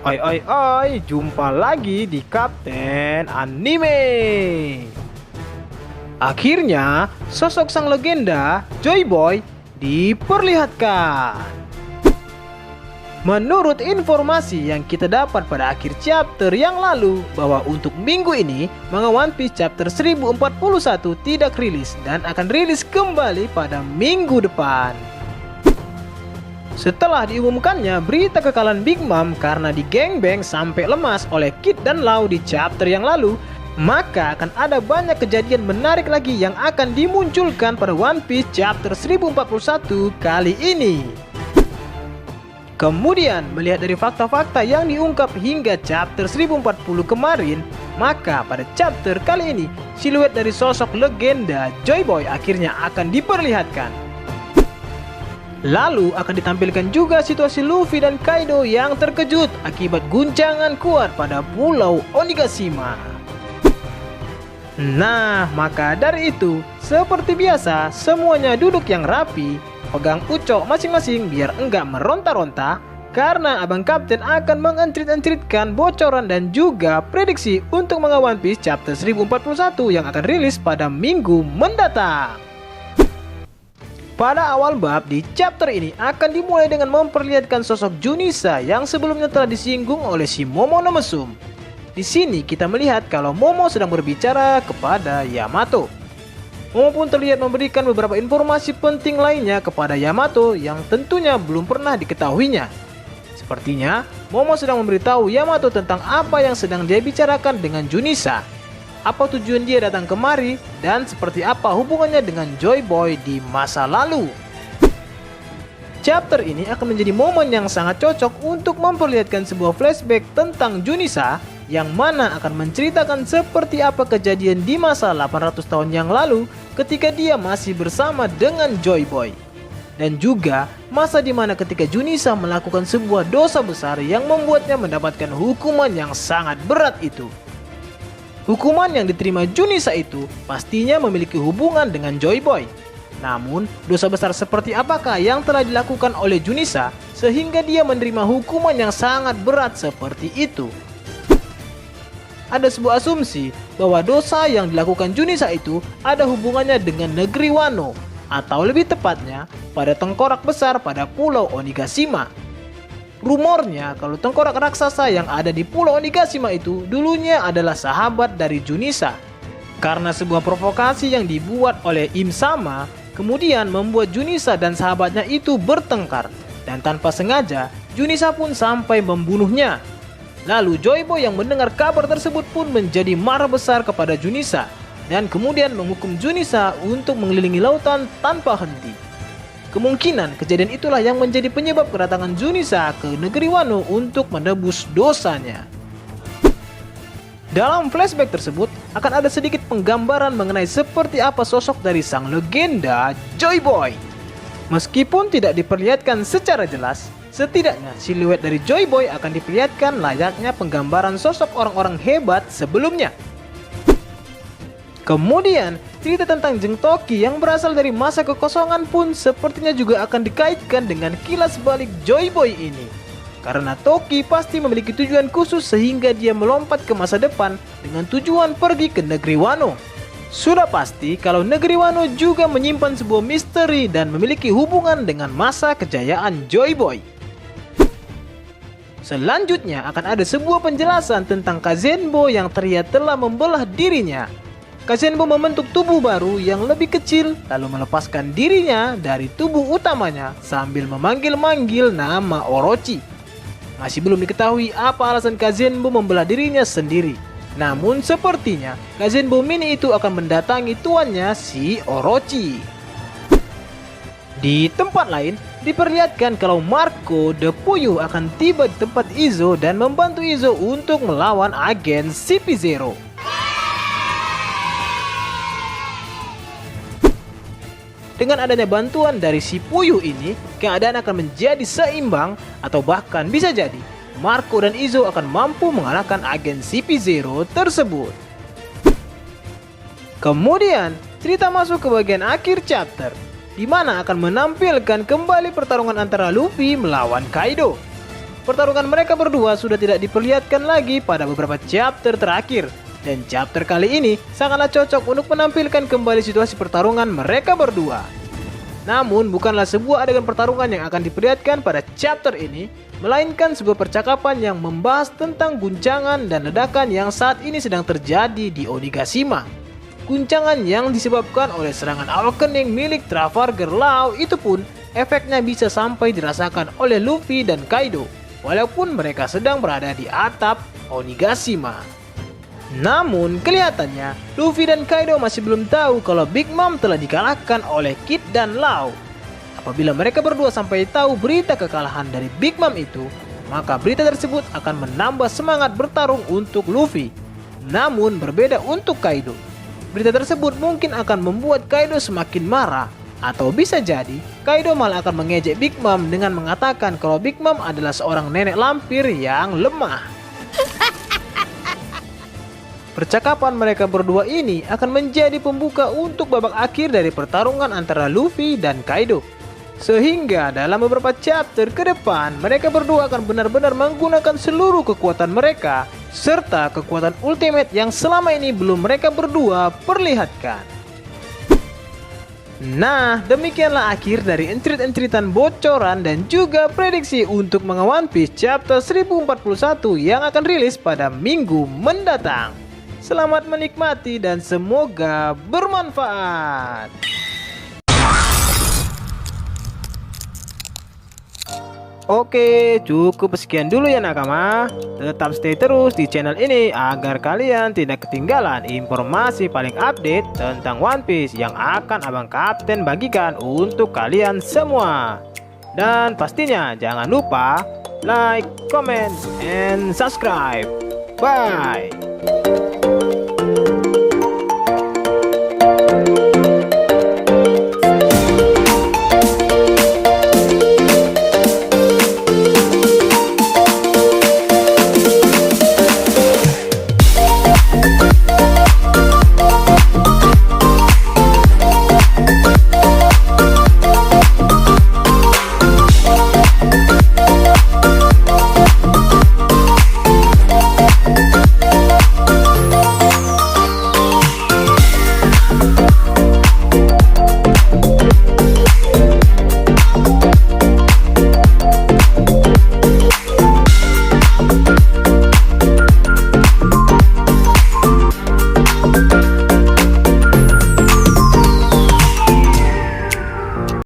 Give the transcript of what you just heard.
Oi oi oi, jumpa lagi di Kapten Anime. Akhirnya, sosok sang legenda, Joy Boy, diperlihatkan. Menurut informasi yang kita dapat pada akhir chapter yang lalu, bahwa untuk minggu ini, manga One Piece chapter 1041 tidak rilis dan akan rilis kembali pada minggu depan. Setelah diumumkannya berita kekalahan Big Mom karena digengbang sampai lemas oleh Kid dan Law di chapter yang lalu, maka akan ada banyak kejadian menarik lagi yang akan dimunculkan pada One Piece chapter 1041 kali ini. Kemudian, melihat dari fakta-fakta yang diungkap hingga chapter 1040 kemarin, maka pada chapter kali ini, siluet dari sosok legenda Joy Boy akhirnya akan diperlihatkan. Lalu akan ditampilkan juga situasi Luffy dan Kaido yang terkejut akibat guncangan kuat pada Pulau Onigashima. Nah, maka dari itu, seperti biasa, semuanya duduk yang rapi, pegang ucok masing-masing biar enggak meronta-ronta, karena Abang Kapten akan mengentrit-entritkan bocoran dan juga prediksi untuk manga One Piece chapter 1041 yang akan rilis pada minggu mendatang. Pada awal bab di chapter ini akan dimulai dengan memperlihatkan sosok Junisa yang sebelumnya telah disinggung oleh si Momo no Mesum. Di sini kita melihat kalau Momo sedang berbicara kepada Yamato. Momo pun terlihat memberikan beberapa informasi penting lainnya kepada Yamato yang tentunya belum pernah diketahuinya. Sepertinya Momo sedang memberitahu Yamato tentang apa yang sedang dia bicarakan dengan Junisa. Apa tujuan dia datang kemari, dan seperti apa hubungannya dengan Joy Boy di masa lalu. Chapter ini akan menjadi momen yang sangat cocok untuk memperlihatkan sebuah flashback tentang Junisa, yang mana akan menceritakan seperti apa kejadian di masa 800 tahun yang lalu ketika dia masih bersama dengan Joy Boy. Dan juga masa dimana ketika Junisa melakukan sebuah dosa besar yang membuatnya mendapatkan hukuman yang sangat berat itu. Hukuman yang diterima Junisa itu pastinya memiliki hubungan dengan Joy Boy. Namun, dosa besar seperti apakah yang telah dilakukan oleh Junisa sehingga dia menerima hukuman yang sangat berat seperti itu? Ada sebuah asumsi bahwa dosa yang dilakukan Junisa itu ada hubungannya dengan negeri Wano, atau lebih tepatnya pada tengkorak besar pada Pulau Onigashima. Rumornya kalau tengkorak raksasa yang ada di Pulau Onigashima itu dulunya adalah sahabat dari Junisa. Karena sebuah provokasi yang dibuat oleh Im Sama, kemudian membuat Junisa dan sahabatnya itu bertengkar. Dan tanpa sengaja, Junisa pun sampai membunuhnya. Lalu Joy Boy yang mendengar kabar tersebut pun menjadi marah besar kepada Junisa. Dan kemudian menghukum Junisa untuk mengelilingi lautan tanpa henti. Kemungkinan kejadian itulah yang menjadi penyebab kedatangan Junisa ke negeri Wano untuk menebus dosanya. Dalam flashback tersebut akan ada sedikit penggambaran mengenai seperti apa sosok dari sang legenda Joy Boy. Meskipun tidak diperlihatkan secara jelas, setidaknya siluet dari Joy Boy akan diperlihatkan layaknya penggambaran sosok orang-orang hebat sebelumnya. Kemudian, cerita tentang Jeng Toki yang berasal dari masa kekosongan pun sepertinya juga akan dikaitkan dengan kilas balik Joy Boy ini. Karena Toki pasti memiliki tujuan khusus sehingga dia melompat ke masa depan dengan tujuan pergi ke negeri Wano. Sudah pasti kalau negeri Wano juga menyimpan sebuah misteri dan memiliki hubungan dengan masa kejayaan Joy Boy. Selanjutnya akan ada sebuah penjelasan tentang Kazenbo yang terlihat telah membelah dirinya. Kazenbo membentuk tubuh baru yang lebih kecil lalu melepaskan dirinya dari tubuh utamanya sambil memanggil-manggil nama Orochi. Masih belum diketahui apa alasan Kazenbo membelah dirinya sendiri. Namun sepertinya Kazenbo mini itu akan mendatangi tuannya si Orochi. Di tempat lain diperlihatkan kalau Marco the Puyuh akan tiba di tempat Izo dan membantu Izo untuk melawan agen CP0. Dengan adanya bantuan dari si Puyuh ini, keadaan akan menjadi seimbang atau bahkan bisa jadi Marco dan Izo akan mampu mengalahkan agen CP0 tersebut. Kemudian, cerita masuk ke bagian akhir chapter, di mana akan menampilkan kembali pertarungan antara Luffy melawan Kaido. pertarungan mereka berdua sudah tidak diperlihatkan lagi pada beberapa chapter terakhir. Dan chapter kali ini sangatlah cocok untuk menampilkan kembali situasi pertarungan mereka berdua. Namun bukanlah sebuah adegan pertarungan yang akan diperlihatkan pada chapter ini, melainkan sebuah percakapan yang membahas tentang guncangan dan ledakan yang saat ini sedang terjadi di Onigashima. Guncangan yang disebabkan oleh serangan awakening milik Trafalgar Law itu pun efeknya bisa sampai dirasakan oleh Luffy dan Kaido, walaupun mereka sedang berada di atap Onigashima. Namun kelihatannya Luffy dan Kaido masih belum tahu kalau Big Mom telah dikalahkan oleh Kid dan Law. Apabila mereka berdua sampai tahu berita kekalahan dari Big Mom itu, maka berita tersebut akan menambah semangat bertarung untuk Luffy. Namun berbeda untuk Kaido. Berita tersebut mungkin akan membuat Kaido semakin marah, atau bisa jadi Kaido malah akan mengejek Big Mom dengan mengatakan kalau Big Mom adalah seorang nenek lampir yang lemah. Percakapan mereka berdua ini akan menjadi pembuka untuk babak akhir dari pertarungan antara Luffy dan Kaido. Sehingga dalam beberapa chapter ke depan, mereka berdua akan benar-benar menggunakan seluruh kekuatan mereka, serta kekuatan ultimate yang selama ini belum mereka berdua perlihatkan. Nah, demikianlah akhir dari entrit-entritan bocoran dan juga prediksi untuk Manga One Piece chapter 1041 yang akan rilis pada minggu mendatang. Selamat menikmati dan semoga bermanfaat. Oke, cukup sekian dulu ya nakama. Tetap stay terus di channel ini agar kalian tidak ketinggalan informasi paling update tentang One Piece yang akan Abang Kapten bagikan untuk kalian semua. Dan pastinya jangan lupa like, comment, and subscribe. Bye.